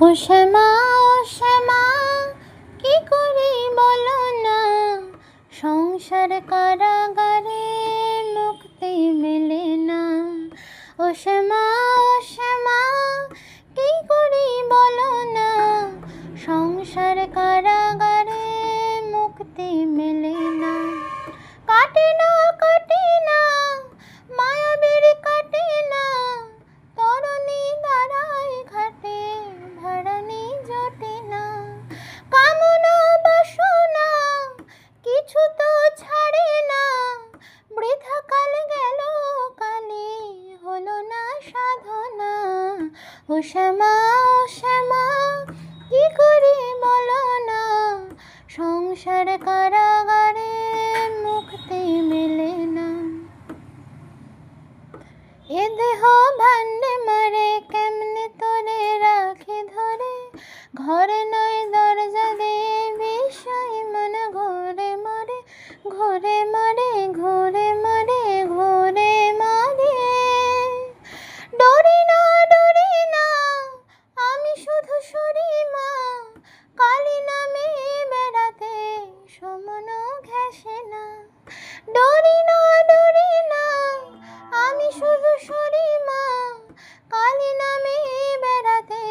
ও শ্যামা ও শ্যামা কি করি বলো না, সংসার কারাগারে মুক্তি মেলে না। ও শ্যামা ও শ্যামা কি করি বলো না, সংসার কারাগারে মুক্তি মেলে না। কাটে না কাটে না মায়াবীর কাটে না, তরণী দাঁড়ায় ঘাটে ভাড়ানি জোটে না। কামনা বাসনা কিছু তো ছাড়ে না, বৃথা কাল গেল কালে হলো না সাধনা। ও শ্যামা ও শ্যামা কি করি বলো না, সংসার কারাগারে মুক্তি মেলে না। এ দেহ ভান্ডে মারে কেমনে তোরে রাখে ধরে, ঘরে নয় দরজা দে বিষয় মন ঘুরে মরে, ঘুরে মরে ঘুরে মরে ঘুরে মরে। ডরি না আমি শুধু সরি মা, কালী নামে বেড়াতে সমন ঘেঁষে না। ডরি না আমি শুধু সরি মা, কালী নামে বেড়াতে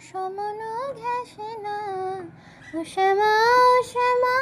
সমন ঘেঁষে না। ও শ্যামা ও শ্যামা